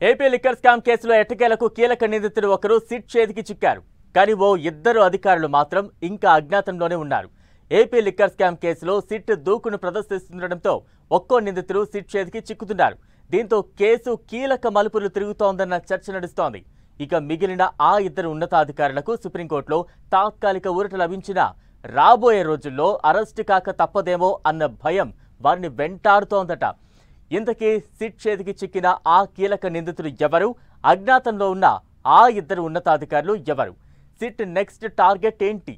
AP liquor scam కేసులో ఎట్టకేలకు కీలక నిందితుడు ఒకరు సిట్ చేతికి చిక్కారు. కానీ ఇద్దరు అధికారులు మాత్రం ఇంకా అజ్ఞాతంలోనే ఉన్నారు. ఏపీ లిక్కర్ స్కామ్ కేసులో సిట్ దూకును ప్రదర్శిస్తుండటంతో ఒక్కో నిందితుడు సిట్ చేతికి చిక్కుతున్నారు. దీంతో కేసు కీలక మలుపులు తిరుగుతోందన్న చర్చ నడుస్తోంది. ఇక మిగిలిన ఆ ఇద్దరు ఉన్నతాధికారులకు సుప్రీంకోర్టులో తాత్కాలిక ఊరట లభించినా రాబోయే రోజుల్లో అరెస్టు కాక తప్పదేమో అన్న భయం వారిని వెంటాడుతోందట. ఇంతకీ సిట్ చేతికి చిక్కిన ఆ కీలక నిందితుడు ఎవరు? అజ్ఞాతంలో ఉన్న ఆ ఇద్దరు ఉన్నతాధికారులు ఎవరు? సిట్ నెక్స్ట్ టార్గెట్ ఏంటి?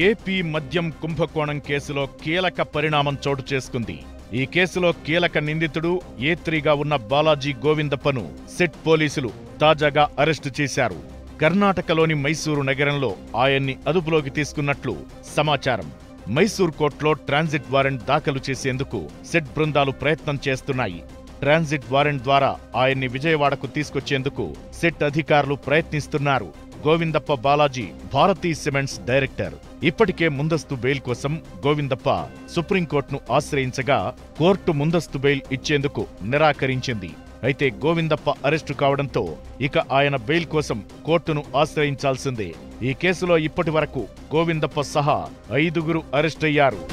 ఏపీ మద్యం కుంభకోణం కేసులో కీలక పరిణామం చోటు చేసుకుంది. ఈ కేసులో కీలక నిందితుడు ఏ3గా ఉన్న బాలాజీ గోవిందప్పను సిట్ పోలీసులు తాజాగా అరెస్టు చేశారు. కర్ణాటకలోని మైసూరు నగరంలో ఆయన్ని అదుపులోకి తీసుకున్నట్లు సమాచారం. మైసూర్ కోర్టులో ట్రాన్సిట్ వారెంట్ దాఖలు చేసేందుకు సిట్ బృందాలు ప్రయత్నం చేస్తున్నాయి. ట్రాన్సిట్ వారెంట్ ద్వారా ఆయన్ని విజయవాడకు తీసుకొచ్చేందుకు సిట్ అధికారులు ప్రయత్నిస్తున్నారు. Govindappa Balaji Bharathi cements director. ఇప్పటికే ముందస్తు బెయిల్ కోసం గోవిందప్ప సుప్రీంకోర్టును ఆశ్రయించగా కోర్టు ముందస్తు బెయిల్ ఇచ్చేందుకు నిరాకరించింది. అయితే గోవిందప్ప అరెస్టు కావడంతో ఇక ఆయన బెయిల్ కోసం కోర్టును ఆశ్రయించాల్సిందే. ఈ కేసులో ఇప్పటి వరకు గోవిందప్ప సహా 5గురు అరెస్టయ్యారు.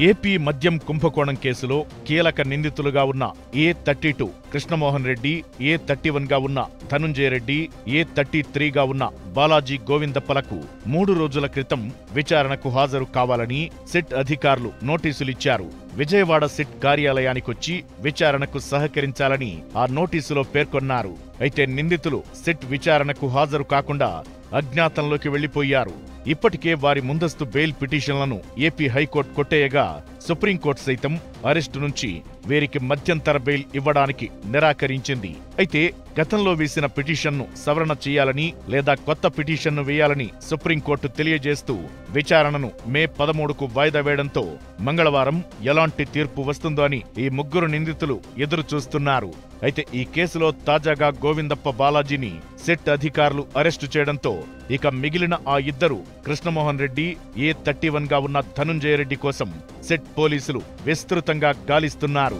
ఏపీ మద్యం కుంభకోణం కేసులో కీలక నిందితులుగా ఉన్న ఏ32 కృష్ణమోహన్ రెడ్డి, ఏ31గా ఉన్న ధనుంజయ రెడ్డి, ఏ33గా ఉన్న బాలాజీ గోవిందప్పలకు 3 రోజుల క్రితం విచారణకు హాజరు కావాలని సిట్ అధికారులు నోటీసులిచ్చారు. విజయవాడ సిట్ కార్యాలయానికొచ్చి విచారణకు సహకరించాలని ఆ నోటీసులో పేర్కొన్నారు. అయితే నిందితులు సిట్ విచారణకు హాజరు కాకుండా అజ్ఞాతంలోకి వెళ్లిపోయారు. ఇప్పటికే వారి ముందస్తు బెయిల్ పిటిషన్లను ఏపీ హైకోర్టు కొట్టేయగా సుప్రీంకోర్టు సైతం అరెస్టు నుంచి వీరికి మధ్యంతర బెయిల్ ఇవ్వడానికి నిరాకరించింది. అయితే గతంలో వేసిన పిటిషన్ను సవరణ చేయాలని లేదా కొత్త పిటిషన్ను వేయాలని సుప్రీంకోర్టు తెలియజేస్తూ విచారణను మే 13కు వాయిదా వేయడంతో మంగళవారం ఎలాంటి తీర్పు వస్తుందో అని ఈ 3 నిందితులు ఎదురు చూస్తున్నారు. అయితే ఈ కేసులో తాజాగా గోవిందప్ప బాలాజీని సిట్ అధికారులు అరెస్టు చేయడంతో ఇక మిగిలిన ఆ ఇద్దరు కృష్ణమోహన్ రెడ్డి, ఏ31గా ఉన్న ధనుంజయ రెడ్డి కోసం సిట్ పోలీసులు విస్తృతంగా గాలిస్తున్నారు.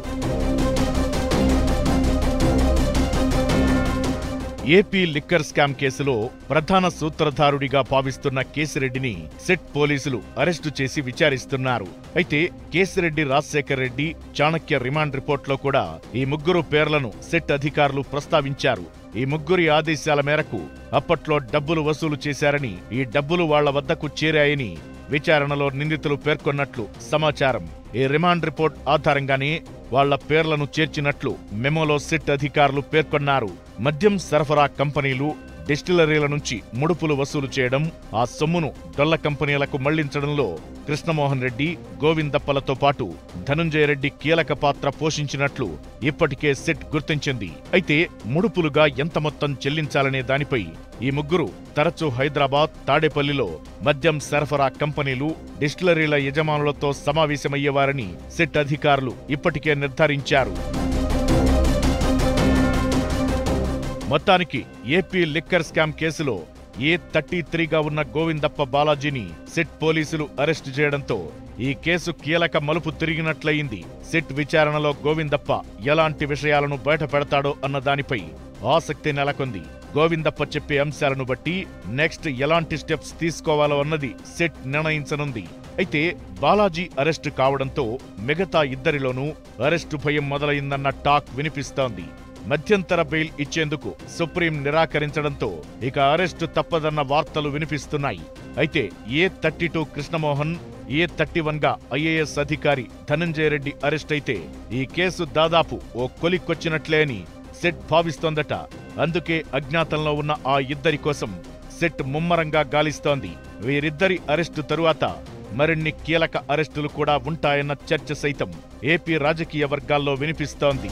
ఏపీ లిక్కర్ స్కామ్ కేసులో ప్రధాన సూత్రధారుడిగా భావిస్తున్న కేశిరెడ్డిని సిట్ పోలీసులు అరెస్టు చేసి విచారిస్తున్నారు. అయితే కేశిరెడ్డి రాజశేఖర్ రెడ్డి చాణక్య రిమాండ్ రిపోర్ట్లో కూడా ఈ 3 పేర్లను సిట్ అధికారులు ప్రస్తావించారు. ఈ 3 ఆదేశాల మేరకు అప్పట్లో డబ్బులు వసూలు చేశారని, ఈ డబ్బులు వాళ్ల వద్దకు చేరాయని విచారణలో నిందితులు పేర్కొన్నట్లు సమాచారం. ఈ రిమాండ్ రిపోర్ట్ ఆధారంగానే వాళ్ల పేర్లను చేర్చినట్లు మెమోలో సిట్ అధికారులు పేర్కొన్నారు. మద్యం సరఫరా కంపెనీలు, డిస్టిలరీల నుంచి ముడుపులు వసూలు చేయడం, ఆ సొమ్మును డొల్ల కంపెనీలకు మళ్లించడంలో కృష్ణమోహన్ రెడ్డి, గోవిందప్పలతో పాటు ధనుంజయ రెడ్డి కీలక పాత్ర పోషించినట్లు ఇప్పటికే సిట్ గుర్తించింది. అయితే ముడుపులుగా ఎంత మొత్తం చెల్లించాలనే దానిపై ఈ 3 తరచూ హైదరాబాద్, తాడేపల్లిలో మద్యం సరఫరా కంపెనీలు, డిస్టిలరీల యజమానులతో సమావేశమయ్యేవారని సిట్ అధికారులు ఇప్పటికే నిర్ధారించారు. మొత్తానికి ఏపీ లిక్కర్ స్కామ్ కేసులో ఏ33గా ఉన్న గోవిందప్ప బాలాజీని సిట్ పోలీసులు అరెస్టు చేయడంతో ఈ కేసు కీలక మలుపు తిరిగినట్లయింది. సిట్ విచారణలో గోవిందప్ప ఎలాంటి విషయాలను బయటపెడతాడో అన్న దానిపై ఆసక్తి నెలకొంది. గోవిందప్ప చెప్పే అంశాలను బట్టి నెక్స్ట్ ఎలాంటి స్టెప్స్ తీసుకోవాలో అన్నది సిట్ నిర్ణయించనుంది. అయితే బాలాజీ అరెస్టు కావడంతో మిగతా ఇద్దరిలోనూ అరెస్టు భయం మొదలైందన్న టాక్ వినిపిస్తోంది. మధ్యంతర బెయిల్ ఇచ్చేందుకు సుప్రీం నిరాకరించడంతో ఇక అరెస్టు తప్పదన్న వార్తలు వినిపిస్తున్నాయి. అయితే ఏ32 కృష్ణమోహన్, ఏ31గా ఐఏఎస్ అధికారి ధనంజయ రెడ్డి అరెస్ట్ అయితే ఈ కేసు దాదాపు ఓ కొలిక్కొచ్చినట్లే అని సిట్ భావిస్తోందట. అందుకే అజ్ఞాతంలో ఉన్న ఆ ఇద్దరి కోసం సిట్ ముమ్మరంగా గాలిస్తోంది. వీరిద్దరి అరెస్టు తరువాత మరిన్ని కీలక అరెస్టులు కూడా ఉంటాయన్న చర్చ సైతం ఏపీ రాజకీయ వర్గాల్లో వినిపిస్తోంది.